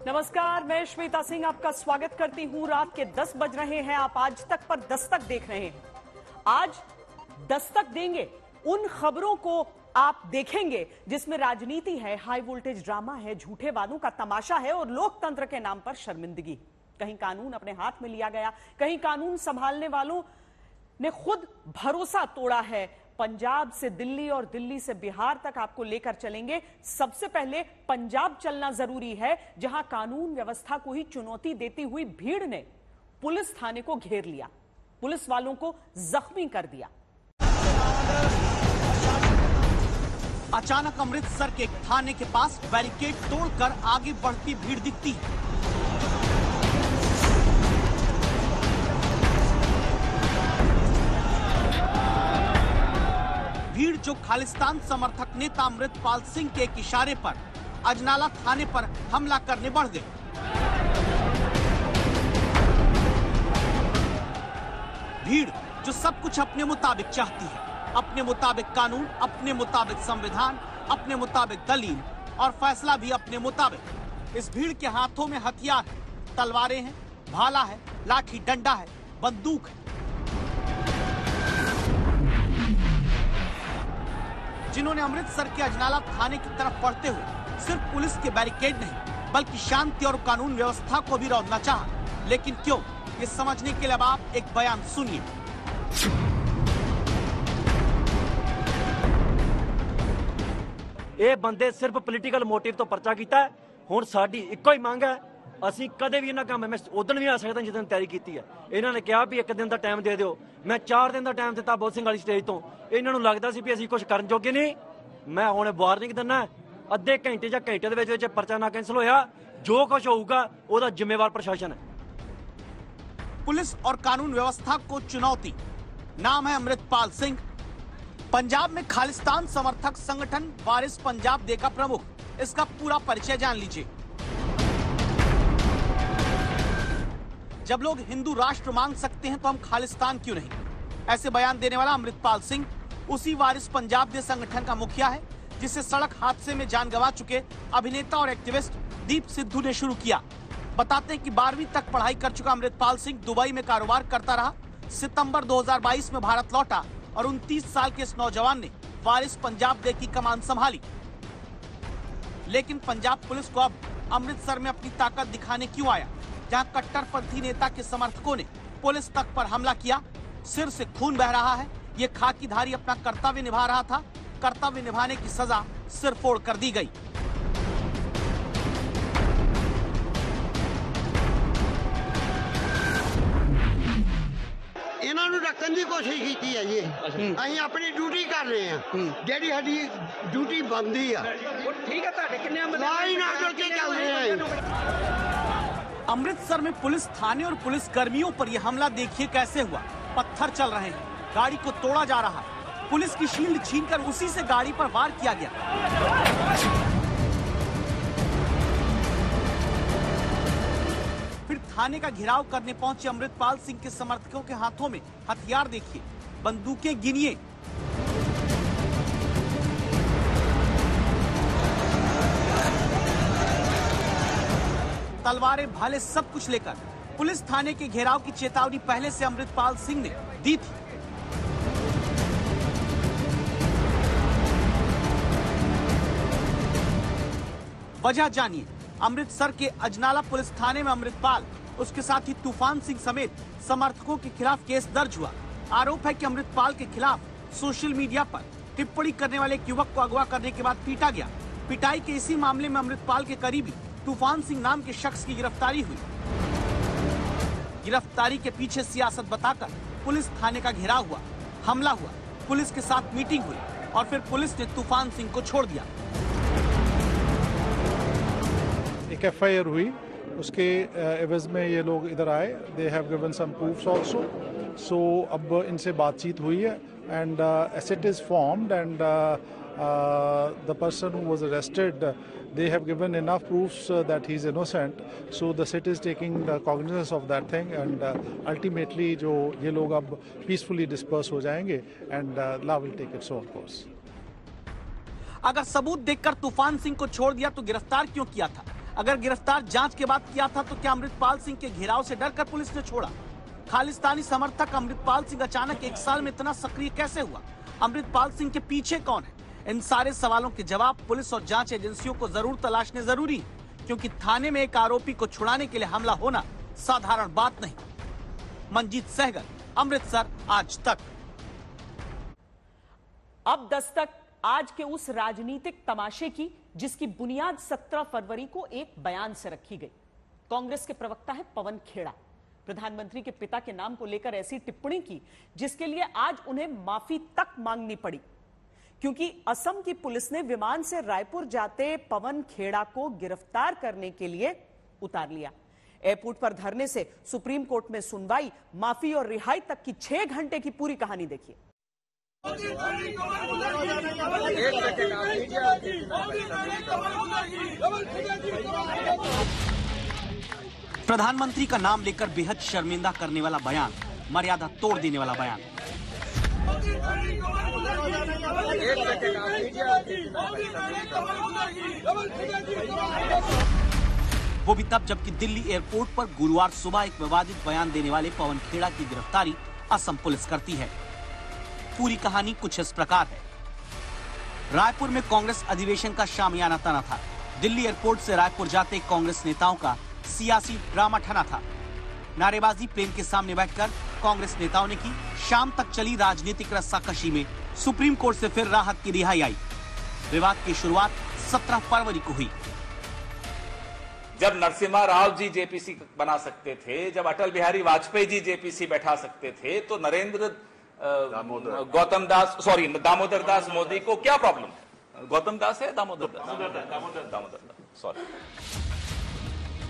नमस्कार, मैं श्वेता सिंह आपका स्वागत करती हूं। रात के 10 बज रहे हैं। आप आज तक पर दस्तक देख रहे हैं। आज दस्तक देंगे उन खबरों को आप देखेंगे जिसमें राजनीति है, हाई वोल्टेज ड्रामा है, झूठे वादों का तमाशा है और लोकतंत्र के नाम पर शर्मिंदगी। कहीं कानून अपने हाथ में लिया गया, कहीं कानून संभालने वालों ने खुद भरोसा तोड़ा है। पंजाब से दिल्ली और दिल्ली से बिहार तक आपको लेकर चलेंगे। सबसे पहले पंजाब चलना जरूरी है, जहां कानून व्यवस्था को ही चुनौती देती हुई भीड़ ने पुलिस थाने को घेर लिया, पुलिस वालों को जख्मी कर दिया। अचानक अमृतसर के एक थाने के पास बैरिकेड तोड़कर आगे बढ़ती भीड़ दिखती है। भीड़ जो खालिस्तान समर्थक नेता अमृतपाल सिंह के एक इशारे पर अजनाला थाने पर हमला करने बढ़ गई। भीड़ जो सब कुछ अपने मुताबिक चाहती है, अपने मुताबिक कानून, अपने मुताबिक संविधान, अपने मुताबिक दलील और फैसला भी अपने मुताबिक। इस भीड़ के हाथों में हथियार है, तलवारें हैं, भाला है, लाठी डंडा है, बंदूक है। जिन्होंने अमृतसर के अजनाला थाने की तरफ बढ़ते हुए सिर्फ पुलिस के बैरिकेड नहीं बल्कि शांति और कानून व्यवस्था को भी रौंदना चाहा। लेकिन क्यों, ये समझने के लिए अब आप एक बयान सुनिए। ये बंदे सिर्फ पॉलिटिकल मोटिव तो पर्चा किया है। हुण साडी इक्को ही मंग है, ਅਸੀਂ कदे भी इन्हां काम मैं उदन भी आ सकदा जिदन तैयारी की है। इन्हां ने कहा भी एक दिन का टाइम दे दिओ, मैं 4 दिन का टाइम दिता बहुत सिंह वाली स्टेज तो। इन्हां नूं लगदा सी भी असीं कुछ करन जोगे नहीं। मैं हुण वार्निंग दिना, अद्धे घंटे या घंटे दे विच परचा ना कैंसल होया, जो कुछ होऊगा ओहदा जिम्मेवार प्रशासन है। पुलिस और कानून व्यवस्था को चुनौती, नाम है अमृतपाल सिंह। पंजाब में खालिस्तान समर्थक संगठन वारिस पंजाब दे का प्रमुख। इसका पूरा परिचय जान लीजिए। जब लोग हिंदू राष्ट्र मांग सकते हैं तो हम खालिस्तान क्यों नहीं, ऐसे बयान देने वाला अमृतपाल सिंह उसी वारिस पंजाब दे संगठन का मुखिया है जिसे सड़क हादसे में जान गंवा चुके अभिनेता और एक्टिविस्ट दीप सिद्धू ने शुरू किया। बताते हैं कि 12वीं तक पढ़ाई कर चुका अमृतपाल सिंह दुबई में कारोबार करता रहा। सितंबर 2022 में भारत लौटा और 29 साल के इस नौजवान ने वारिस पंजाब दे की कमान संभाली। लेकिन पंजाब पुलिस को अब अमृतसर में अपनी ताकत दिखाने क्यों आया, जहां कट्टरपंथी नेता के समर्थकों ने पुलिस तक पर हमला किया। सिर से खून बह रहा है। ये खाकीधारी अपना कर्तव्य निभा रहा था। कर्तव्य निभाने की सजा सिर फोड़ कर दी गई। ਇਹਨਾਂ ਨੂੰ ਰੱਖਣ ਦੀ ਕੋਸ਼ਿਸ਼ ਕੀਤੀ ਹੈ ਜੀ। ਅਸੀਂ ਆਪਣੀ ਡਿਊਟੀ ਕਰ ਰਹੇ ਹਾਂ, ਜਿਹੜੀ ਸਾਡੀ ਡਿਊਟੀ ਬਣਦੀ ਆ। ਠੀਕ ਹੈ, ਤੁਹਾਡੇ ਕਿੰਨੇ ਲਾਈਨ ਨਾਲ ਜੁੜ ਕੇ ਚੱਲ ਰਹੇ ਹਾਂ। अमृतसर में पुलिस थाने और पुलिस कर्मियों पर यह हमला देखिए कैसे हुआ। पत्थर चल रहे हैं, गाड़ी को तोड़ा जा रहा है, पुलिस की शील्ड छीनकर उसी से गाड़ी पर वार किया गया। फिर थाने का घेराव करने पहुंचे अमृतपाल सिंह के समर्थकों के हाथों में हथियार देखिए, बंदूकें गिनिए। तलवारें, भाले सब कुछ लेकर पुलिस थाने के घेराव की चेतावनी पहले से अमृतपाल सिंह ने दी थी। वजह जानिए। अमृतसर के अजनाला पुलिस थाने में अमृतपाल, उसके साथ ही तूफान सिंह समेत समर्थकों के खिलाफ केस दर्ज हुआ। आरोप है कि अमृतपाल के खिलाफ सोशल मीडिया पर टिप्पणी करने वाले एक युवक को अगवा करने के बाद पीटा गया। पिटाई के इसी मामले में अमृतपाल के करीबी तूफान सिंह नाम के शख्स की गिरफ्तारी हुई। गिरफ्तारी के पीछे सियासत बताकर पुलिस थाने का घेराव हुआ, हमला हुआ, पुलिस के साथ मीटिंग हुई और फिर पुलिस ने तूफान सिंह को छोड़ दिया। एक FIR हुई, उसके एवज में ये लोग इधर आए। They have given some proofs also. So अब इनसे बातचीत हुई है and asset is formed and the person who was arrested, they have given enough proofs that he is innocent. So the city is taking cognizance of that thing and ultimately जो ये लोग अब peacefully disperse हो जाएंगे and law will take its own course. अगर सबूत देखकर तूफान सिंह को छोड़ दिया तो गिरफ्तार क्यों किया था? अगर गिरफ्तार जांच के बाद किया था तो क्या अमृतपाल सिंह के घेराव से डरकर पुलिस ने छोड़ा? खालिस्तानी समर्थक अमृतपाल सिंह अचानक 1 साल में इतना सक्रिय कैसे हुआ? अमृतपाल सिंह के पीछे कौन है? इन सारे सवालों के जवाब पुलिस और जांच एजेंसियों को जरूर तलाशने जरूरी है, क्योंकि थाने में एक आरोपी को छुड़ाने के लिए हमला होना साधारण बात नहीं। मंजीत सहगल, अमृतसर, आज तक। अब दस्तक आज के उस राजनीतिक तमाशे की जिसकी बुनियाद 17 फरवरी को एक बयान से रखी गई। कांग्रेस के प्रवक्ता है पवन खेड़ा। प्रधानमंत्री के पिता के नाम को लेकर ऐसी टिप्पणी की जिसके लिए आज उन्हें माफी तक मांगनी पड़ी, क्योंकि असम की पुलिस ने विमान से रायपुर जाते पवन खेड़ा को गिरफ्तार करने के लिए उतार लिया। एयरपोर्ट पर धरने से सुप्रीम कोर्ट में सुनवाई, माफी और रिहाई तक की 6 घंटे की पूरी कहानी देखिए। प्रधानमंत्री का नाम लेकर बेहद शर्मिंदा करने वाला बयान, मर्यादा तोड़ देने वाला बयान। वो भी तब जबकि दिल्ली एयरपोर्ट पर गुरुवार सुबह एक विवादित बयान देने वाले पवन खेड़ा की गिरफ्तारी असम पुलिस करती है। पूरी कहानी कुछ इस प्रकार है। रायपुर में कांग्रेस अधिवेशन का शामियाना तना था। दिल्ली एयरपोर्ट से रायपुर जाते कांग्रेस नेताओं का सियासी ड्रामा ठना था। नारेबाजी प्लेन के सामने बैठकर कांग्रेस नेताओं ने की। शाम तक चली राजनीतिक रस्साकशी में सुप्रीम कोर्ट से फिर राहत की रिहाई आई। विवाद की शुरुआत 17 फरवरी को हुई। जब नरसिम्हा राव जी जेपीसी बना सकते थे, जब अटल बिहारी वाजपेयी जी जेपीसी बैठा सकते थे, तो नरेंद्र दामोदर दास मोदी को क्या प्रॉब्लम है? गौतम दास है दामोदर दास, सॉरी।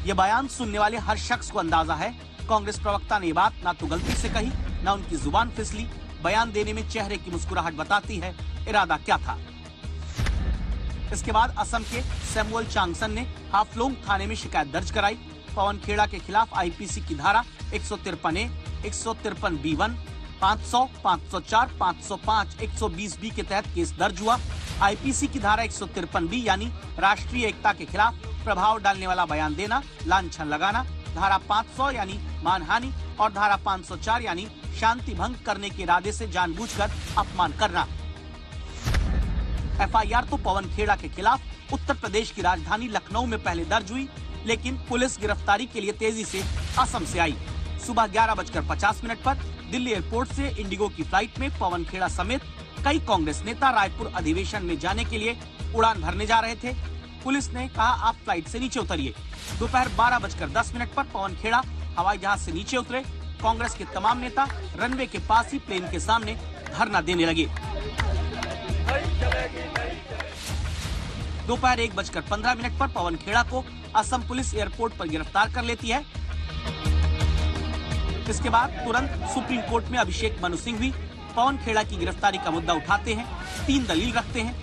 ये बयान सुनने वाले हर शख्स को अंदाजा है कांग्रेस प्रवक्ता ने ये बात ना तो गलती से कही, ना उनकी जुबान फिसली। बयान देने में चेहरे की मुस्कुराहट बताती है इरादा क्या था। इसके बाद असम के सैमुअल चांगसन ने हाफलोंग थाने में शिकायत दर्ज कराई। पवन खेड़ा के खिलाफ आईपीसी की धारा 153A, 153B1, 500, 504, 505, 120B के तहत केस दर्ज हुआ। आईपीसी की धारा 153B यानी राष्ट्रीय एकता के खिलाफ प्रभाव डालने वाला बयान देना, लांछन लगाना, धारा 500 यानी मानहानि और धारा 504 यानी शांति भंग करने के इरादे से जानबूझकर अपमान करना। एफआईआर तो पवन खेड़ा के खिलाफ उत्तर प्रदेश की राजधानी लखनऊ में पहले दर्ज हुई, लेकिन पुलिस गिरफ्तारी के लिए तेजी से असम से आई। सुबह 11:50 पर दिल्ली एयरपोर्ट से इंडिगो की फ्लाइट में पवन खेड़ा समेत कई कांग्रेस नेता रायपुर अधिवेशन में जाने के लिए उड़ान भरने जा रहे थे। पुलिस ने कहा आप फ्लाइट से नीचे उतरिए। दोपहर 12:10 पर पवन खेड़ा हवाई जहाज से नीचे उतरे। कांग्रेस के तमाम नेता रनवे के पास ही प्लेन के सामने धरना देने लगे। दोपहर 1:15 पर पवन खेड़ा को असम पुलिस एयरपोर्ट पर गिरफ्तार कर लेती है। इसके बाद तुरंत सुप्रीम कोर्ट में अभिषेक मनु सिंघवी पवन खेड़ा की गिरफ्तारी का मुद्दा उठाते हैं। 3 दलील रखते हैं।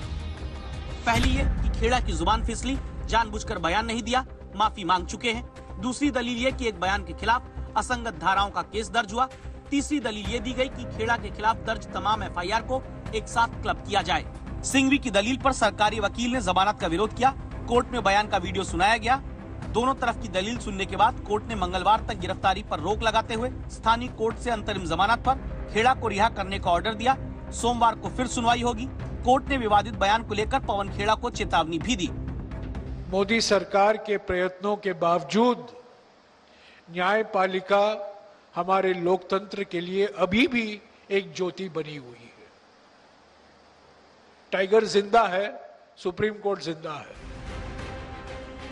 पहली ये कि खेड़ा की जुबान फिसली, जानबूझकर बयान नहीं दिया, माफी मांग चुके हैं। दूसरी दलील ये कि एक बयान के खिलाफ असंगत धाराओं का केस दर्ज हुआ। तीसरी दलील ये दी गई कि खेड़ा के खिलाफ दर्ज तमाम एफआईआर को एक साथ क्लब किया जाए। सिंघवी की दलील पर सरकारी वकील ने जमानत का विरोध किया। कोर्ट में बयान का वीडियो सुनाया गया। दोनों तरफ की दलील सुनने के बाद कोर्ट ने मंगलवार तक गिरफ्तारी पर रोक लगाते हुए स्थानीय कोर्ट से अंतरिम जमानत पर खेड़ा को रिहा करने का ऑर्डर दिया। सोमवार को फिर सुनवाई होगी। कोर्ट ने विवादित बयान को लेकर पवन खेड़ा को चेतावनी भी दी। मोदी सरकार के प्रयत्नों के बावजूद न्यायपालिका हमारे लोकतंत्र के लिए अभी भी एक ज्योति बनी हुई है। टाइगर जिंदा है, सुप्रीम कोर्ट जिंदा है।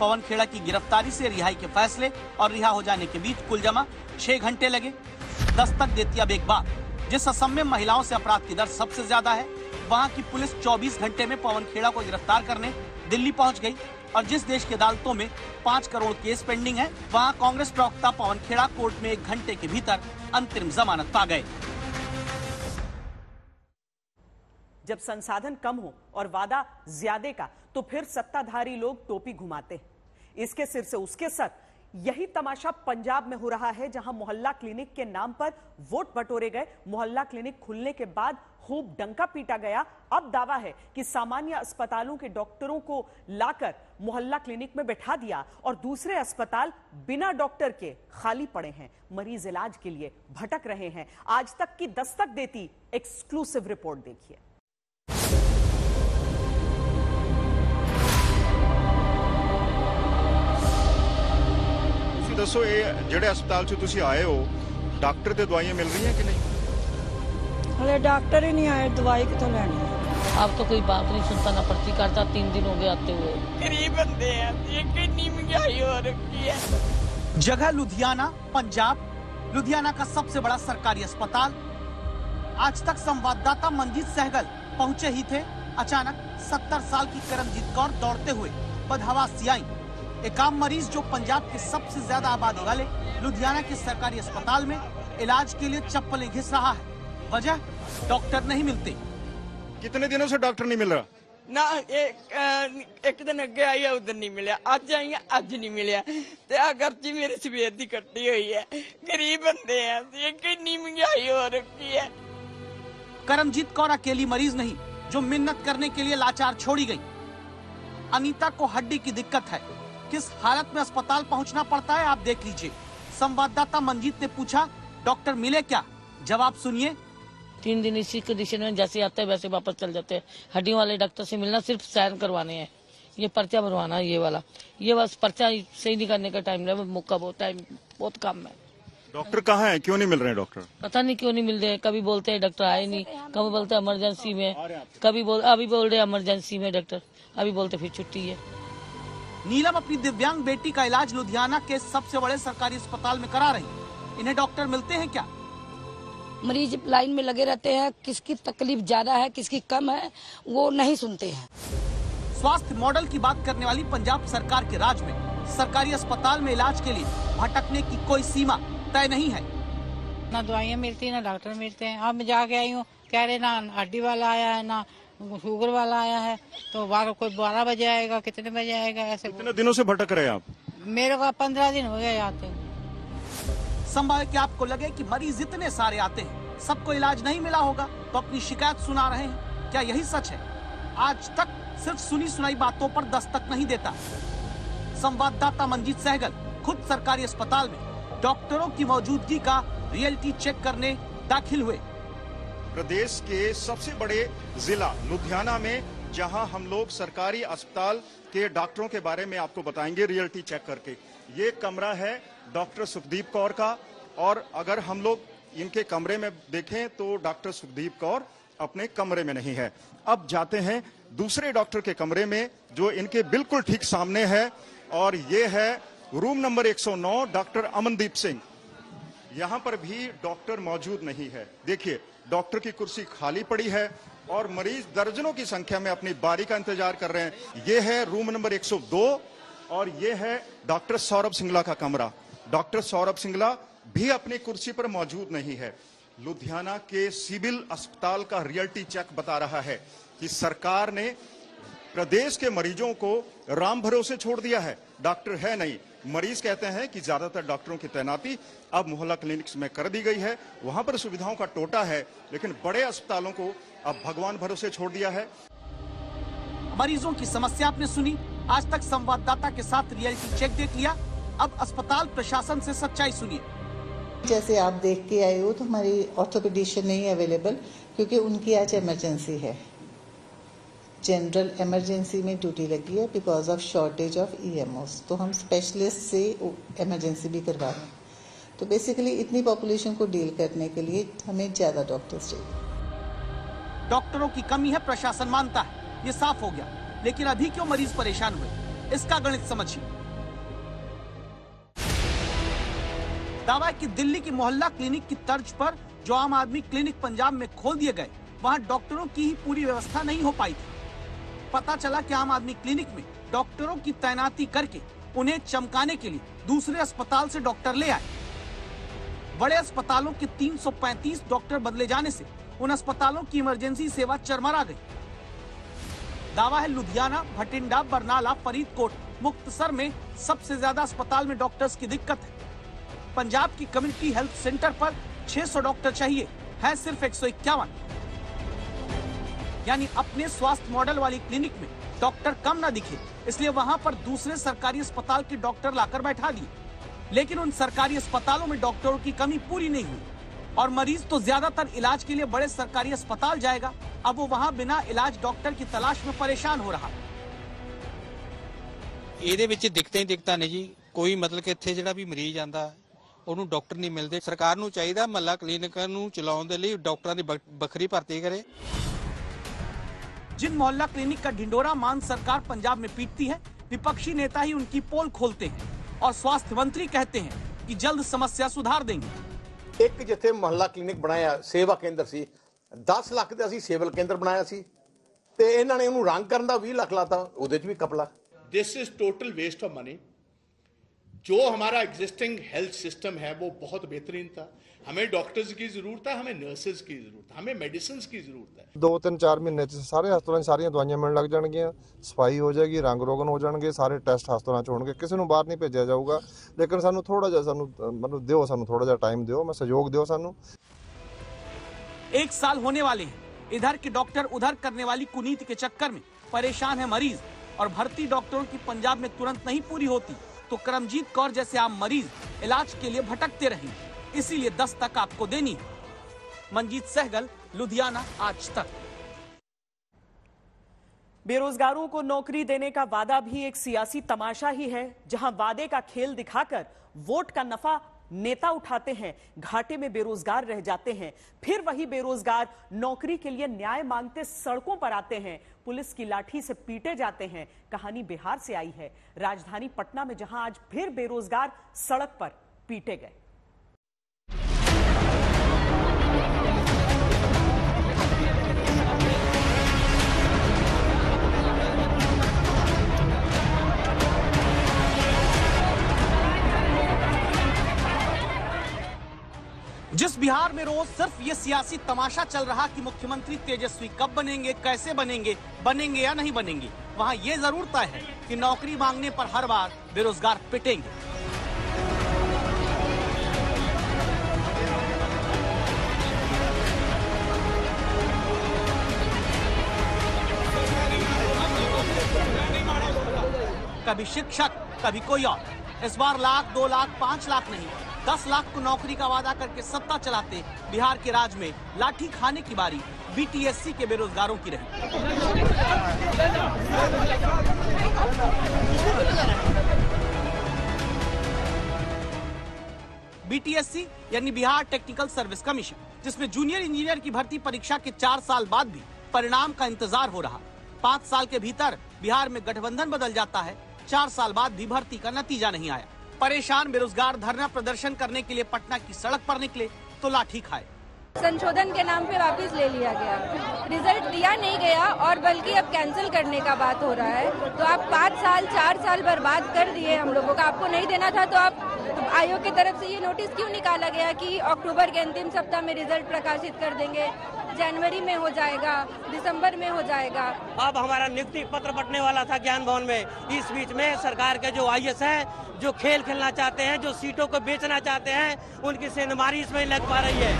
पवन खेड़ा की गिरफ्तारी से रिहाई के फैसले और रिहा हो जाने के बीच कुल जमा 6 घंटे लगे। दस्तक देती अब एक बात, जिस असम में महिलाओं से अपराध की दर सबसे ज्यादा है, वहां की पुलिस 24 घंटे में पवन खेड़ा को गिरफ्तार करने दिल्ली पहुंच गई। और जिस देश की अदालतों में 5 करोड़ केस पेंडिंग है, वहां कांग्रेस प्रवक्ता पवन खेड़ा कोर्ट में 1 घंटे के भीतर अंतरिम जमानत पा गए। जब संसाधन कम हो और वादा ज्यादा का, तो फिर सत्ताधारी लोग टोपी घुमाते हैं। इसके सिर से उसके सर, यही तमाशा पंजाब में हो रहा है, जहां मोहल्ला क्लिनिक के नाम पर वोट बटोरे गए। मोहल्ला क्लिनिक खुलने के बाद खूब डंका पीटा गया। अब दावा है कि सामान्य अस्पतालों के डॉक्टरों को लाकर मोहल्ला क्लिनिक में बैठा दिया और दूसरे अस्पताल बिना डॉक्टर के खाली पड़े हैं। मरीज इलाज के लिए भटक रहे हैं। आज तक की दस्तक देती एक्सक्लूसिव रिपोर्ट देखिए। दसो जेडे अस्पताल से तुसी आए हो, डॉक्टर दे दवाइयां मिल रही हैं कि नहीं? अरे डॉक्टर ही नहीं आए, दवाई कितों लेनी है? अब तो कोई बात नहीं सुनता, ना पर्ची काटता। 3 दिन हो गए आते हुए। गरीब बंदे हैं, ये कितनी महंगाई हो रखी है। जगह लुधियाना, पंजाब। लुधियाना का सबसे बड़ा सरकारी अस्पताल। आज तक संवाददाता मंजीत सहगल पहुंचे ही थे। अचानक 70 साल की करमजीत कौर दौड़ते हुए बदहवासी आई। एक आम मरीज जो पंजाब के सबसे ज्यादा आबादी वाले लुधियाना के सरकारी अस्पताल में इलाज के लिए चप्पलें घिस रहा है। वजह, डॉक्टर नहीं मिलते। कितने दिनों से डॉक्टर नहीं मिल रहा? ना एक दिन अगे आई है, उधर नहीं मिले। आज आई है, आज नहीं मिले। ते आ गर्ची मेरे सवेर दी कट्टी हुई है। गरीब बंदे हैं, ये कितनी महंगाई हो रखी है। करमजीत कौर अकेली मरीज नहीं जो मिन्नत करने के लिए लाचार छोड़ी गई। अनीता को हड्डी की दिक्कत है। किस हालत में अस्पताल पहुंचना पड़ता है आप देख लीजिए। संवाददाता मंजीत ने पूछा, डॉक्टर मिले क्या? जवाब सुनिए। 3 दिन इसी कंडीशन में जैसे आते हैं वैसे वापस चल जाते हैं। हड्डियों वाले डॉक्टर से मिलना, सिर्फ साइन करवाने हैं, ये पर्चा भरवाना है, ये वाला। ये बस पर्चा सही नहीं करने का टाइम है, मौका बहुत कम है। डॉक्टर कहाँ है, क्यों नहीं मिल रहे हैं डॉक्टर? पता नहीं क्यों नहीं मिल रहे। कभी बोलते हैं डॉक्टर आए नहीं, कभी बोलते इमरजेंसी में, अभी बोल रहे इमरजेंसी में डॉक्टर, अभी बोलते फिर छुट्टी है। नीलम अपनी दिव्यांग बेटी का इलाज लुधियाना के सबसे बड़े सरकारी अस्पताल में करा रही। इन्हें डॉक्टर मिलते हैं क्या? मरीज लाइन में लगे रहते हैं, किसकी तकलीफ ज्यादा है किसकी कम है वो नहीं सुनते हैं। स्वास्थ्य मॉडल की बात करने वाली पंजाब सरकार के राज में सरकारी अस्पताल में इलाज के लिए भटकने की कोई सीमा तय नहीं है। ना दवाइयाँ मिलती है, ना डॉक्टर मिलते हैं। अब मैं जाके आई हूँ, कह रहे ना हड्डी वाला आया है, ना शुगर वाला आया है। तो कोई 12 बजे आएगा, कितने बजे आएगा, ऐसे। कितने दिनों से भटक रहे हैं आप? मेरे को 15 दिन हो गए आते हैं। संभव है कि आपको लगे कि मरीज इतने सारे आते हैं, सबको इलाज नहीं मिला होगा तो अपनी शिकायत सुना रहे हैं। क्या यही सच है? आज तक सिर्फ सुनी सुनाई बातों पर दस्तक नहीं देता। संवाददाता मंजीत सहगल खुद सरकारी अस्पताल में डॉक्टरों की मौजूदगी का रियलिटी चेक करने दाखिल हुए। प्रदेश के सबसे बड़े जिला लुधियाना में, जहां हम लोग सरकारी अस्पताल के डॉक्टरों के बारे में आपको बताएंगे रियलिटी चेक करके। ये कमरा है डॉक्टर सुखदीप कौर का, और अगर हम लोग इनके कमरे में देखें तो डॉक्टर सुखदीप कौर अपने कमरे में नहीं है। अब जाते हैं दूसरे डॉक्टर के कमरे में जो इनके बिल्कुल ठीक सामने है, और ये है room number 109, doctor Amandeep Singh. यहाँ पर भी डॉक्टर मौजूद नहीं है। देखिए, डॉक्टर की कुर्सी खाली पड़ी है और मरीज दर्जनों की संख्या में अपनी बारी का इंतजार कर रहे हैं। ये है रूम नंबर 102 और ये है डॉक्टर सौरभ सिंगला का कमरा। डॉक्टर सौरभ सिंगला भी अपनी कुर्सी पर मौजूद नहीं है। लुधियाना के सिविल अस्पताल का रियलिटी चेक बता रहा है कि सरकार ने प्रदेश के मरीजों को राम भरोसे छोड़ दिया है। डॉक्टर है नहीं। मरीज कहते हैं कि ज्यादातर डॉक्टरों की तैनाती अब मोहल्ला क्लिनिक्स में कर दी गई है। वहां पर सुविधाओं का टोटा है, लेकिन बड़े अस्पतालों को अब भगवान भरोसे छोड़ दिया है। मरीजों की समस्या आपने सुनी। आज तक संवाददाता के साथ रियलिटी चेक देख लिया। अब अस्पताल प्रशासन से सच्चाई सुनिए। जैसे आप देख के आए हो तो हमारी ऑर्थोपेडिशियन नहीं है अवेलेबल, क्योंकि उनकी आज इमरजेंसी है। जनरल इमरजेंसी में ड्यूटी लगी है बिकॉज ऑफ शॉर्टेज ऑफ ईएमओस। तो हम स्पेशलिस्ट से इमरजेंसी भी करवा रहे हैं। तो बेसिकली इतनी पॉपुलेशन को डील करने के लिए हमें ज्यादा डॉक्टर्स चाहिए। डॉक्टरों की कमी है, प्रशासन मानता है, ये साफ हो गया। लेकिन अभी क्यों मरीज परेशान हुए, इसका गणित समझिए। दावा है कि दिल्ली की मोहल्ला क्लिनिक की तर्ज पर जो आम आदमी क्लिनिक पंजाब में खोल दिए गए, वहां डॉक्टरों की ही पूरी व्यवस्था नहीं हो पाई थी। पता चला कि आम आदमी क्लिनिक में डॉक्टरों की तैनाती करके उन्हें चमकाने के लिए दूसरे अस्पताल से डॉक्टर ले आए। बड़े अस्पतालों के 335 डॉक्टर बदले जाने से उन अस्पतालों की इमरजेंसी सेवा चरमरा गई। दावा है लुधियाना, भटिंडा, बरनाला, फरीदकोट मुक्तसर में सबसे ज्यादा अस्पताल में डॉक्टर्स की दिक्कत है। पंजाब की कम्युनिटी हेल्थ सेंटर पर 600 डॉक्टर चाहिए, है सिर्फ 151। यानी अपने स्वास्थ्य मॉडल वाली क्लिनिक में डॉक्टर कम ना दिखे, इसलिए वहां पर दूसरे सरकारी अस्पताल के डॉक्टर लाकर बैठा दिए। लेकिन उन सरकारी अस्पतालों में डॉक्टरों की कमी पूरी नहीं हुई और मरीज तो ज्यादातर इलाज के लिए बड़े सरकारी अस्पताल जाएगा। अब वो वहां बिना इलाज डॉक्टर की तलाश में परेशान हो रहा। ਇਹਦੇ ਵਿੱਚ ਦਿੱਕਤਾਂ ਹੀ ਦਿੱਕਤਾਂ ਨੇ ਜੀ। ਕੋਈ ਮਤਲਬ ਕਿ ਇੱਥੇ ਜਿਹੜਾ ਵੀ ਮਰੀਜ਼ ਆਂਦਾ ਉਹਨੂੰ ਡਾਕਟਰ ਨਹੀਂ ਮਿਲਦੇ। ਸਰਕਾਰ ਨੂੰ ਚਾਹੀਦਾ ਮਹੱਲਾ ਕਲੀਨਿਕਾਂ ਨੂੰ ਚਲਾਉਣ ਦੇ ਲਈ ਡਾਕਟਰਾਂ ਦੀ ਵੱਖਰੀ ਭਰਤੀ ਕਰੇ। जिन मोहल्ला क्लिनिक का ढिंडोरा मान सरकार पंजाब में पीटती है, विपक्षी नेता ही उनकी पोल खोलते हैं और स्वास्थ्य मंत्री कहते हैं कि जल्द समस्या सुधार देंगे। एक जिथे मोहल्ला क्लिनिक बनाया सेवा केंद्र सी, 10 लाख ਦਾ ਅਸੀਂ ਸਿਵਲ ਕੇਂਦਰ ਬਣਾਇਆ ਸੀ ਤੇ ਇਹਨਾਂ ਨੇ ਉਹਨੂੰ ਰੰਗ ਕਰਨ ਦਾ 20 ਲੱਖ ਲਾਤਾ, ਉਹਦੇ 'ਚ ਵੀ ਕਪਲਾ। This is total waste of money. जो हमारा एग्जिस्टिंग हेल्थ सिस्टम है वो बहुत बेहतरीन था। हमें डॉक्टर्स की जरूरत है, हमें नर्सेज की जरूरत है, हमें मेडिसिन की जरूरत है। 2-3-4 ਮਹੀਨੇ ਚ ਸਾਰੇ ਹਸਪਤਾਲਾਂ 'ਚ ਸਾਰੀਆਂ ਦਵਾਈਆਂ ਮਿਲਣ ਲੱਗ ਜਾਣਗੀਆਂ, ਸਫਾਈ ਹੋ ਜਾਏਗੀ, ਰੰਗ ਰੋਗਨ ਹੋ ਜਾਣਗੇ, ਸਾਰੇ ਟੈਸਟ ਹਸਪਤਾਲਾਂ 'ਚ ਹੋਣਗੇ, ਕਿਸੇ ਨੂੰ ਬਾਹਰ ਨਹੀਂ ਭੇਜਿਆ ਜਾਊਗਾ। ਲੇਕਿਨ ਸਾਨੂੰ ਥੋੜਾ ਜਿਹਾ ਸਾਨੂੰ ਥੋੜਾ ਜਿਹਾ ਟਾਈਮ ਦਿਓ, ਮੈਂ ਸਹਿਯੋਗ ਦਿਓ ਸਾਨੂੰ। 1 साल होने वाले हैं, इधर के डॉक्टर उधर करने वाली कुनीति के चक्कर में परेशान है मरीज और भर्ती डॉक्टरों की पंजाब में तुरंत नहीं पूरी होती तो करमजीत कौर जैसे आम मरीज इलाज के लिए भटकते रहेंगे। इसीलिए दस्तक आपको देनी है। मंजीत सहगल, लुधियाना, आज तक। बेरोजगारों को नौकरी देने का वादा भी एक सियासी तमाशा ही है, जहां वादे का खेल दिखाकर वोट का नफा नेता उठाते हैं, घाटे में बेरोजगार रह जाते हैं। फिर वही बेरोजगार नौकरी के लिए न्याय मांगते सड़कों पर आते हैं, पुलिस की लाठी से पीटे जाते हैं। कहानी बिहार से आई है, राजधानी पटना में, जहां आज फिर बेरोजगार सड़क पर पीटे गए। जिस बिहार में रोज सिर्फ ये सियासी तमाशा चल रहा कि मुख्यमंत्री तेजस्वी कब बनेंगे, कैसे बनेंगे, बनेंगे या नहीं बनेंगे, वहां ये जरूर तय है कि नौकरी मांगने पर हर बार बेरोजगार पिटेंगे। कभी शिक्षक, कभी कोई और। इस बार 1 लाख, 2 लाख, 5 लाख नहीं, 10 लाख को नौकरी का वादा करके सत्ता चलाते बिहार के राज में लाठी खाने की बारी बीटीएससी के बेरोजगारों की रही। बीटीएससी यानी बिहार टेक्निकल सर्विस कमीशन, जिसमें जूनियर इंजीनियर की भर्ती परीक्षा के 4 साल बाद भी परिणाम का इंतजार हो रहा। 5 साल के भीतर बिहार में गठबंधन बदल जाता है, 4 साल बाद भी भर्ती का नतीजा नहीं आया। परेशान बेरोजगार धरना प्रदर्शन करने के लिए पटना की सड़क पर निकले तो लाठी खाए। संशोधन के नाम पे वापस ले लिया गया, रिजल्ट दिया नहीं गया और बल्कि अब कैंसिल करने का बात हो रहा है। तो आप 5 साल 4 साल बर्बाद कर दिए हम लोगों का। आपको नहीं देना था तो आप आयोग की तरफ से ये नोटिस क्यों निकाला गया कि अक्टूबर के अंतिम सप्ताह में रिजल्ट प्रकाशित कर देंगे, जनवरी में हो जाएगा, दिसंबर में हो जाएगा। अब हमारा नियुक्ति पत्र बंटने वाला था ज्ञान भवन में। इस बीच में सरकार के जो आईएएस हैं, जो खेल खेलना चाहते हैं, जो सीटों को बेचना चाहते हैं, उनकी सेंधमारी इसमें लग पा रही है।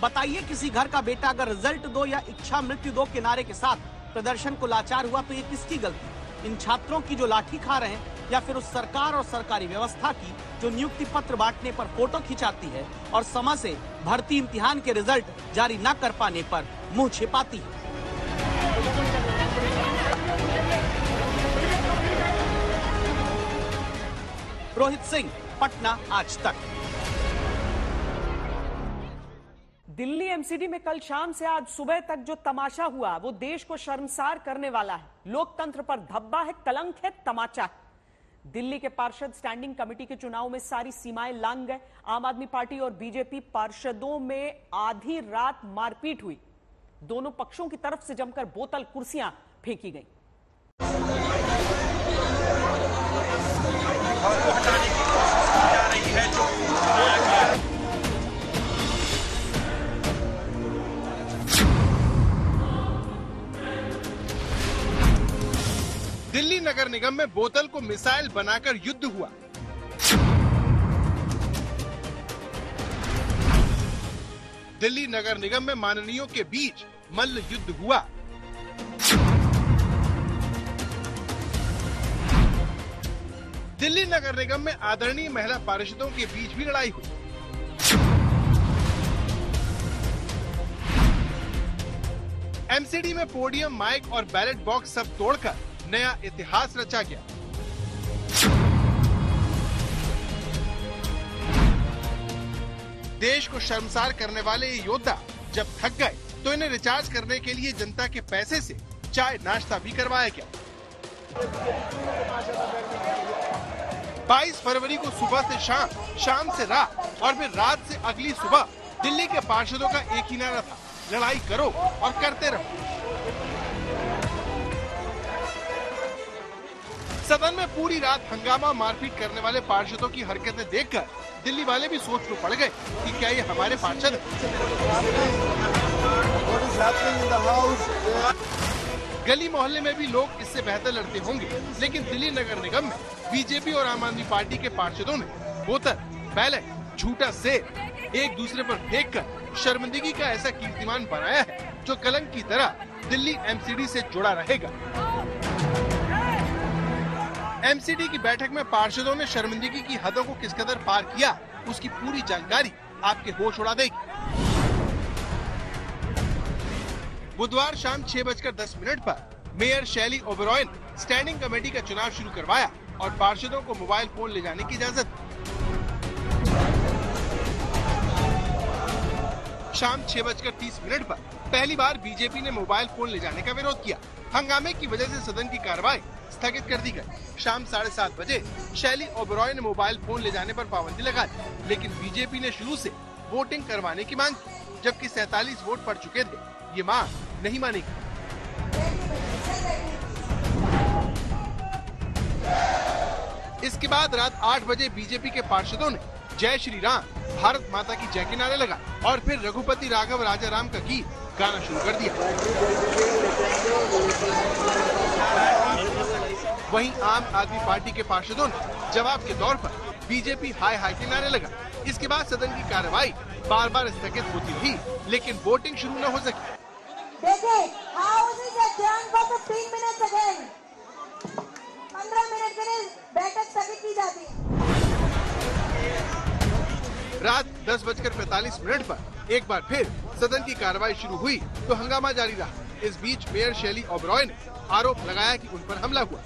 बताइए, किसी घर का बेटा अगर रिजल्ट दो या इच्छा मृत्यु दो के नारे के साथ प्रदर्शन को लाचार हुआ तो ये किसकी गलती? इन छात्रों की जो लाठी खा रहे हैं या फिर उस सरकार और सरकारी व्यवस्था की जो नियुक्ति पत्र बांटने पर फोटो खिंचाती है और समय से भर्ती इम्तिहान के रिजल्ट जारी न कर पाने पर मुंह छिपाती है। रोहित सिंह, पटना, आज तक। दिल्ली एमसीडी में कल शाम से आज सुबह तक जो तमाशा हुआ वो देश को शर्मसार करने वाला है। लोकतंत्र पर धब्बा है, कलंक है, तमाचा है। दिल्ली के पार्षद स्टैंडिंग कमेटी के चुनाव में सारी सीमाएं लांघ गए। आम आदमी पार्टी और बीजेपी पार्षदों में आधी रात मारपीट हुई। दोनों पक्षों की तरफ से जमकर बोतल, कुर्सियां फेंकी गई। दिल्ली नगर निगम में बोतल को मिसाइल बनाकर युद्ध हुआ। दिल्ली नगर निगम में माननीयों के बीच मल्ल युद्ध हुआ। दिल्ली नगर निगम में आदरणीय महिला पार्षदों के बीच भी लड़ाई हुई। एमसीडी में पोडियम, माइक और बैलेट बॉक्स सब तोड़कर नया इतिहास रचा गया। देश को शर्मसार करने वाले ये योद्धा जब थक गए तो इन्हें रिचार्ज करने के लिए जनता के पैसे से चाय नाश्ता भी करवाया गया। 22 फरवरी को सुबह से शाम, शाम से रात और फिर रात से अगली सुबह दिल्ली के पार्षदों का एक ही नारा था, लड़ाई करो और करते रहो। सदन में पूरी रात हंगामा मारपीट करने वाले पार्षदों की हरकतें देखकर दिल्ली वाले भी सोच में पड़ गए कि क्या ये हमारे पार्षद हैं? गली मोहल्ले में भी लोग इससे बेहतर लड़ते होंगे, लेकिन दिल्ली नगर निगम में बीजेपी और आम आदमी पार्टी के पार्षदों ने बोतल, बैलेट, झूठा सेब एक दूसरे पर फेंककर शर्मिंदगी का ऐसा कीर्तिमान बनाया है जो कलंक की तरह दिल्ली एमसीडी से जुड़ा रहेगा। एमसीडी की बैठक में पार्षदों ने शर्मिंदगी की हदों को किस कदर पार किया, उसकी पूरी जानकारी आपके होश उड़ा देगी। बुधवार शाम 6:10 पर मेयर शैली ओबेरॉय ने स्टैंडिंग कमेटी का चुनाव शुरू करवाया और पार्षदों को मोबाइल फोन ले जाने की इजाजत दी। शाम 6:30 पर पहली बार बीजेपी ने मोबाइल फोन ले जाने का विरोध किया। हंगामे की वजह से सदन की कार्रवाई स्थगित कर दी गई। शाम 7:30 बजे शैली ओबेरॉय ने मोबाइल फोन ले जाने पर पाबंदी लगा दी, लेकिन बीजेपी ने शुरू से वोटिंग करवाने की मांग की, जबकि 47 वोट पड़ चुके थे। ये मांग नहीं मानी गई। इसके बाद रात 8 बजे बीजेपी के पार्षदों ने जय श्री राम, भारत माता की जय के नारे लगाए और फिर रघुपति राघव राजा राम का गीत गाना शुरू कर दिया। वहीं आम आदमी पार्टी के पार्षदों ने जवाब के तौर पर बीजेपी हाय हाय के नारे लगा। इसके बाद सदन की कार्रवाई बार बार स्थगित होती रही, लेकिन वोटिंग शुरू न हो सकी। देखिए, house is adjourn for 15 minutes again. 15 minute के लिए बैठक स्थगित की जाती है। रात 10:45 पर एक बार फिर सदन की कार्रवाई शुरू हुई तो हंगामा जारी रहा। इस बीच मेयर शैली ओबेरॉय ने आरोप लगाया कि उन पर हमला हुआ।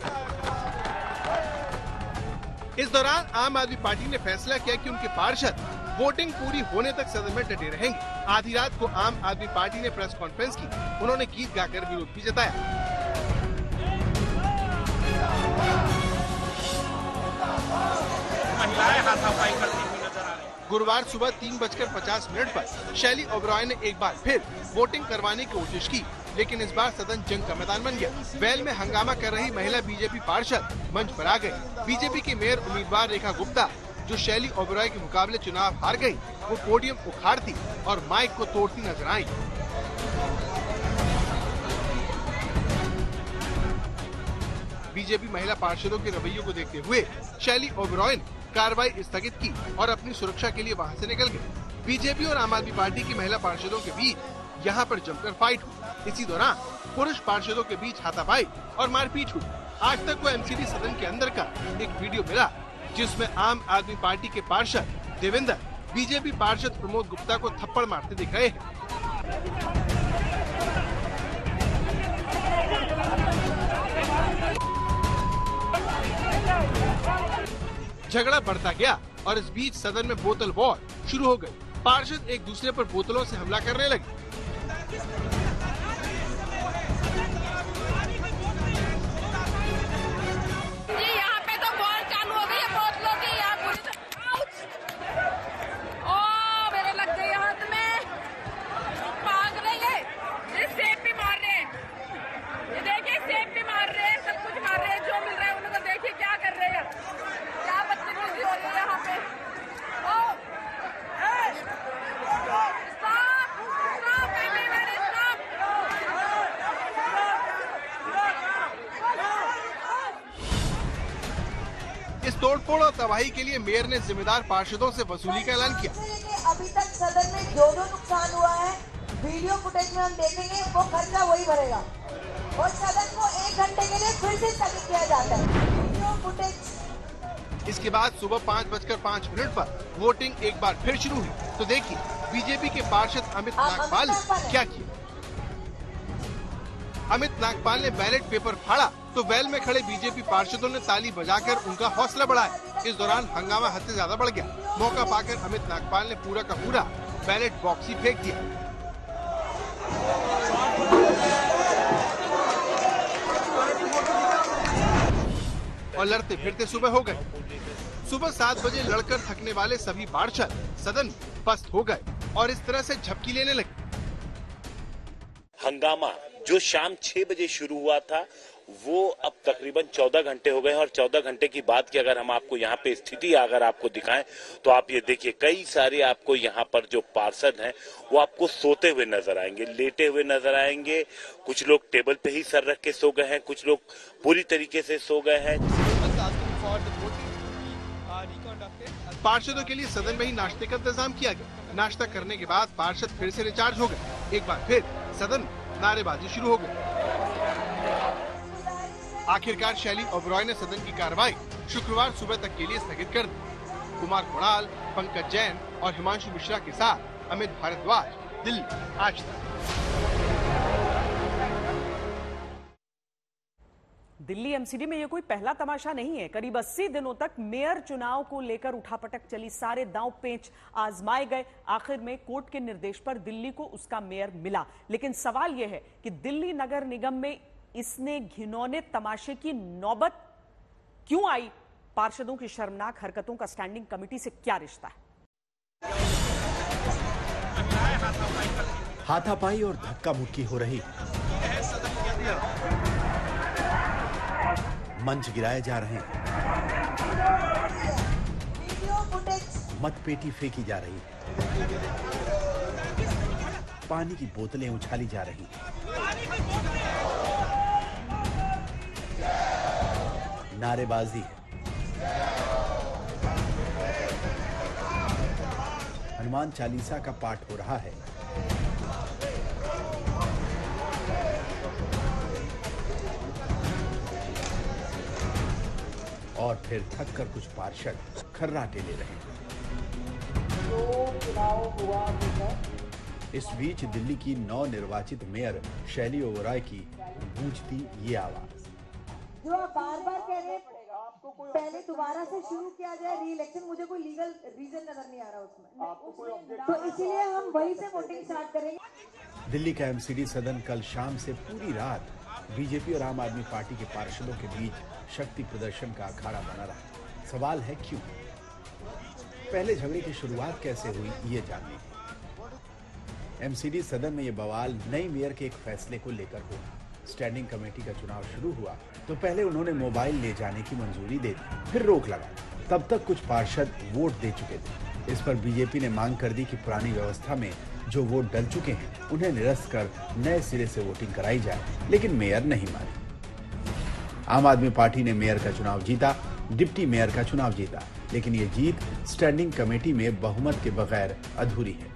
इस दौरान आम आदमी पार्टी ने फैसला किया कि उनके पार्षद वोटिंग पूरी होने तक सदन में डटे रहेंगे। आधी रात को आम आदमी पार्टी ने प्रेस कॉन्फ्रेंस की। उन्होंने गीत गाकर विरोध भी जताया। महिलाएं हाथापाई करती हुई नजर आ रही। गुरुवार सुबह 3:50 पर शैली ओबेरॉय ने एक बार फिर वोटिंग करवाने की कोशिश की, लेकिन इस बार सदन जंग का मैदान बन गया। वेल में हंगामा कर रही महिला बीजेपी पार्षद मंच पर आ गई। बीजेपी की मेयर उम्मीदवार रेखा गुप्ता, जो शैली ओबेरॉय के मुकाबले चुनाव हार गई, वो पोडियम उखाड़ती और माइक को तोड़ती नजर आई। बीजेपी महिला पार्षदों के रवैयों को देखते हुए शैली ओबेरॉय ने कार्रवाई स्थगित की और अपनी सुरक्षा के लिए वहां से निकल गए। बीजेपी और आम आदमी पार्टी की महिला पार्षदों के बीच यहां पर जमकर फाइट हुई। इसी दौरान पुरुष पार्षदों के बीच हाथापाई और मारपीट हुई। आज तक को एमसीडी सदन के अंदर का एक वीडियो मिला, जिसमें आम आदमी पार्टी के पार्षद देवेंद्र बीजेपी पार्षद प्रमोद गुप्ता को थप्पड़ मारते दिख रहे हैं। झगड़ा बढ़ता गया और इस बीच सदन में बोतल वॉर शुरू हो गई। पार्षद एक दूसरे पर बोतलों से हमला करने लगे। यहाँ पे तो वॉर चालू हो गई है बोतलों की। मेरे लग गई हाथ में। भाग रहे हैं, ये सेब भी मार रहे हैं। ये देखिए, सेब भी मार रहे हैं, सब कुछ मार रहे हैं। जो मिल रहा है उनको देखिए क्या कर रहे हैं, क्या बदतमीजी हो रही है यहाँ पे। इस तोड़फोड़ और तबाही के लिए मेयर ने जिम्मेदार पार्षदों से वसूली का ऐलान किया। अभी तक सदन में जो नुकसान हुआ है वीडियो फुटेज में हम देखेंगे, वो खर्चा वही भरेगा और सदन को 1 घंटे के लिए फिर से स्थगित किया जाता है। Video footage. इसके बाद सुबह 5:05 पर वोटिंग एक बार फिर शुरू हुई। तो देखिए बीजेपी के पार्षद अमित नागपाल ने क्या किया। अमित नागपाल ने बैलेट पेपर फाड़ा तो वेल में खड़े बीजेपी पार्षदों ने ताली बजाकर उनका हौसला बढ़ाया। इस दौरान हंगामा हद से ज्यादा बढ़ गया। मौका पाकर अमित नागपाल ने पूरा का पूरा बैलेट बॉक्स ही फेंक दिया। और लड़ते फिरते सुबह हो गए। सुबह 7 बजे लड़कर थकने वाले सभी पार्षद सदन में पस्त हो गए और इस तरह से झपकी लेने लगे। हंगामा जो शाम 6 बजे शुरू हुआ था वो अब तकरीबन 14 घंटे हो गए और 14 घंटे की बाद की अगर हम आपको यहाँ पे स्थिति अगर आपको दिखाएं तो आप ये देखिए कई सारे आपको यहाँ पर जो पार्षद हैं वो आपको सोते हुए नजर आएंगे, लेटे हुए नजर आएंगे। कुछ लोग टेबल पे ही सर रख के सो गए हैं, कुछ लोग पूरी तरीके से सो गए हैं। पार्षदों के लिए सदन में ही नाश्ते का इंतजाम किया गया। नाश्ता करने के बाद पार्षद फिर से रिचार्ज हो गए। एक बार फिर सदन में नारेबाजी शुरू हो गई। आखिरकार शैली ओबरॉय ने सदन की कार्रवाई शुक्रवार सुबह तक के लिए स्थगित कर दी। कुमार कुणाल, पंकज जैन और हिमांशु मिश्रा के साथ अमित भारद्वाज, दिल्ली, आज तक। दिल्ली एमसीडी में यह कोई पहला तमाशा नहीं है। करीब 80 दिनों तक मेयर चुनाव को लेकर उठापटक चली, सारे दांव पेंच आजमाए गए। आखिर में कोर्ट के निर्देश पर दिल्ली को उसका मेयर मिला। लेकिन सवाल यह है कि दिल्ली नगर निगम में इसने घिनौने तमाशे की नौबत क्यों आई? पार्षदों की शर्मनाक हरकतों का स्टैंडिंग कमेटी से क्या रिश्ता है? हाथापाई और धक्का मुक्की हो रही, मंच गिराए जा रहे हैं, मतपेटी फेंकी जा रही है, पानी की बोतलें उछाली जा रही हैं, नारेबाजी है, हनुमान चालीसा का पाठ हो रहा है, और फिर थक कर कुछ पार्षद खर्राटे ले रहे हैं। इस बीच दिल्ली की नवनिर्वाचित मेयर शैली ओबरॉय की गूंजती ये आवाज, जो आप बार-बार कह रहे हैं पहले दोबारा से शुरू किया जाए री इलेक्शन, मुझे कोई लीगल रीजन नजर नहीं आ रहा उसमें, तो इसीलिए हम वहीं से वोटिंग स्टार्ट करेंगे। दिल्ली का एमसीडी सदन कल शाम से पूरी रात बीजेपी और आम आदमी पार्टी के पार्षदों के बीच शक्ति प्रदर्शन का अखाड़ा बना रहा। सवाल है क्यों? पहले झगड़े की शुरुआत कैसे हुई ये जानने। एमसीडी सदन में ये बवाल नई मेयर के एक फैसले को लेकर हुआ। स्टैंडिंग कमेटी का चुनाव शुरू हुआ तो पहले उन्होंने मोबाइल ले जाने की मंजूरी दे दी, फिर रोक लगाई। तब तक कुछ पार्षद वोट दे चुके थे। इस पर बीजेपी ने मांग कर दी कि पुरानी व्यवस्था में जो वोट डल चुके हैं उन्हें निरस्त कर नए सिरे से वोटिंग कराई जाए, लेकिन मेयर नहीं मानी। आम आदमी पार्टी ने मेयर का चुनाव जीता, डिप्टी मेयर का चुनाव जीता, लेकिन ये जीत स्टैंडिंग कमेटी में बहुमत के बगैर अधूरी है।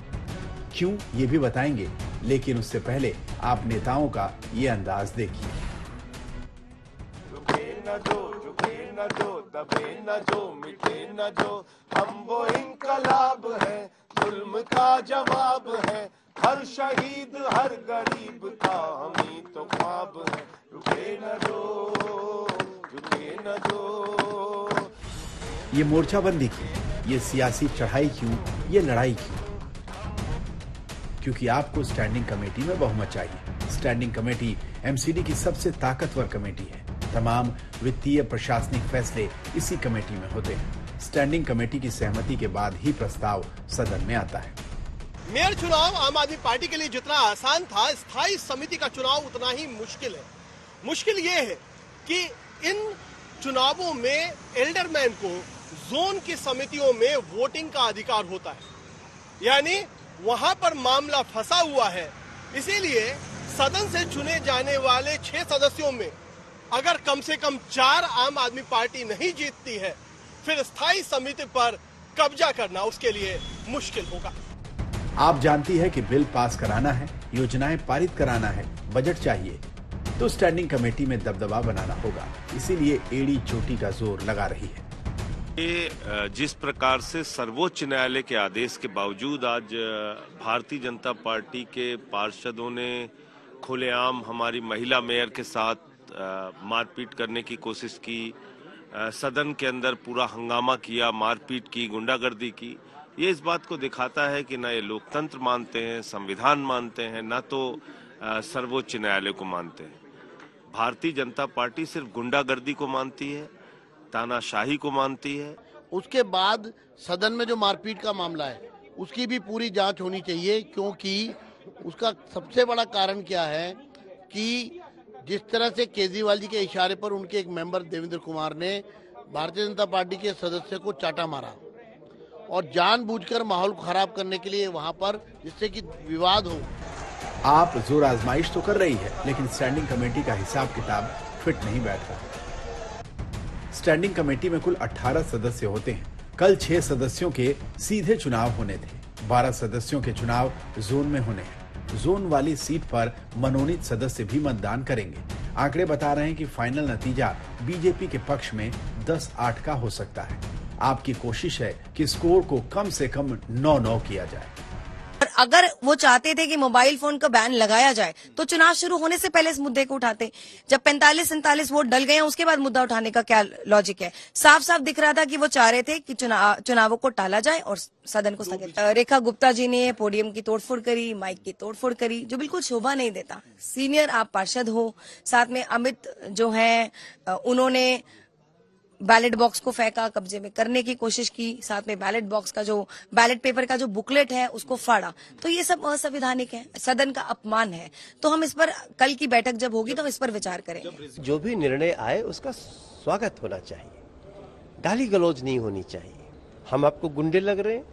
क्यों, ये भी बताएंगे, लेकिन उससे पहले आप नेताओं का ये अंदाज देखिए। रुके न जो, झुके न जो, दबे न जो, मिटे न जो, हम वो इंकलाब है, जुल्म का जवाब है, हर शहीद हर गरीब का हम ही तो ख्वाब है। रुके न जो, झुके न जो। ये मोर्चाबंदी क्यों, ये सियासी चढ़ाई क्यों, ये लड़ाई क्यों? क्योंकि आपको स्टैंडिंग कमेटी में बहुमत चाहिए। स्टैंडिंग कमेटी एमसीडी की सबसे ताकतवर कमेटी है। तमाम वित्तीय प्रशासनिक फैसले इसी कमेटी में होते हैं। स्टैंडिंग कमेटी की सहमति के बाद ही प्रस्ताव सदन में आता है। मेयर चुनाव आम आदमी पार्टी के लिए जितना आसान था, स्थायी समिति का चुनाव उतना ही मुश्किल है। मुश्किल ये है कि इन चुनावों में एल्डरमैन को जोन की समितियों में वोटिंग का अधिकार होता है, यानी वहां पर मामला फंसा हुआ है। इसीलिए सदन से चुने जाने वाले 6 सदस्यों में अगर कम से कम 4 आम आदमी पार्टी नहीं जीतती है फिर स्थायी समिति पर कब्जा करना उसके लिए मुश्किल होगा। आप जानती है कि बिल पास कराना है, योजनाएं पारित कराना है, बजट चाहिए, तो स्टैंडिंग कमेटी में दबदबा बनाना होगा। इसीलिए एड़ी चोटी का जोर लगा रही है। ये जिस प्रकार से सर्वोच्च न्यायालय के आदेश के बावजूद आज भारतीय जनता पार्टी के पार्षदों ने खुलेआम हमारी महिला मेयर के साथ मारपीट करने की कोशिश की, सदन के अंदर पूरा हंगामा किया, मारपीट की, गुंडागर्दी की, ये इस बात को दिखाता है कि ना ये लोकतंत्र मानते हैं, संविधान मानते हैं, ना तो सर्वोच्च न्यायालय को मानते हैं। भारतीय जनता पार्टी सिर्फ गुंडागर्दी को मानती है, तानाशाही को मानती है। उसके बाद सदन में जो मारपीट का मामला है उसकी भी पूरी जांच होनी चाहिए, क्योंकि उसका सबसे बड़ा कारण क्या है कि जिस तरह से केजरीवाल जी के इशारे पर उनके एक मेंबर देवेंद्र कुमार ने भारतीय जनता पार्टी के सदस्य को चाटा मारा और जानबूझकर माहौल खराब करने के लिए वहां पर, जिससे कि विवाद हो। आप जोर आजमाइश तो कर रही है, लेकिन स्टैंडिंग कमेटी का हिसाब किताब फिट नहीं बैठ रहा। स्टैंडिंग कमेटी में कुल 18 सदस्य होते हैं। कल 6 सदस्यों के सीधे चुनाव होने थे, 12 सदस्यों के चुनाव जोन में होने हैं। जोन वाली सीट पर मनोनीत सदस्य भी मतदान करेंगे। आंकड़े बता रहे हैं कि फाइनल नतीजा बीजेपी के पक्ष में 10-8 का हो सकता है। आपकी कोशिश है कि स्कोर को कम से कम 9-9 किया जाए। अगर वो चाहते थे कि मोबाइल फोन का बैन लगाया जाए तो चुनाव शुरू होने से पहले इस मुद्दे को उठाते। जब 45-47 वोट डल गए हैं उसके बाद मुद्दा उठाने का क्या लॉजिक है? साफ साफ दिख रहा था कि वो चाह रहे थे कि चुनावों को टाला जाए और सदन को स्थगित। रेखा गुप्ता जी ने पोडियम की तोड़फोड़ करी, माइक की तोड़फोड़ करी, जो बिल्कुल शोभा नहीं देता। सीनियर आप पार्षद हो, साथ में अमित जो है उन्होंने बैलेट बॉक्स को फेंका, कब्जे में करने की कोशिश की, साथ में बैलेट बॉक्स का जो बैलेट पेपर का जो बुकलेट है उसको फाड़ा, तो ये सब असंवैधानिक है, सदन का अपमान है। तो हम इस पर कल की बैठक जब होगी तो हम इस पर विचार करेंगे। जो भी निर्णय आए उसका स्वागत होना चाहिए, गाली गलौज नहीं होनी चाहिए। हम आपको गुंडे लग रहे हैं,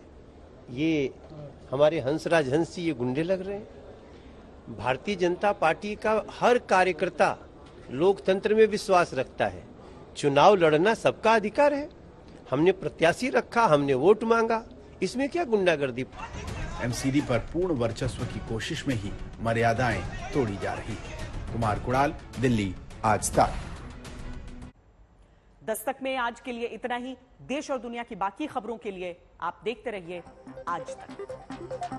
ये हमारे हंसराज हंसी ये गुंडे लग रहे हैं। भारतीय जनता पार्टी का हर कार्यकर्ता लोकतंत्र में विश्वास रखता है। चुनाव लड़ना सबका अधिकार है। हमने प्रत्याशी रखा, हमने वोट मांगा, इसमें क्या गुंडागर्दी? एमसीडी पर पूर्ण वर्चस्व की कोशिश में ही मर्यादाएं तोड़ी जा रही है। कुमार कुणाल, दिल्ली, आज तक। दस्तक में आज के लिए इतना ही। देश और दुनिया की बाकी खबरों के लिए आप देखते रहिए आज तक।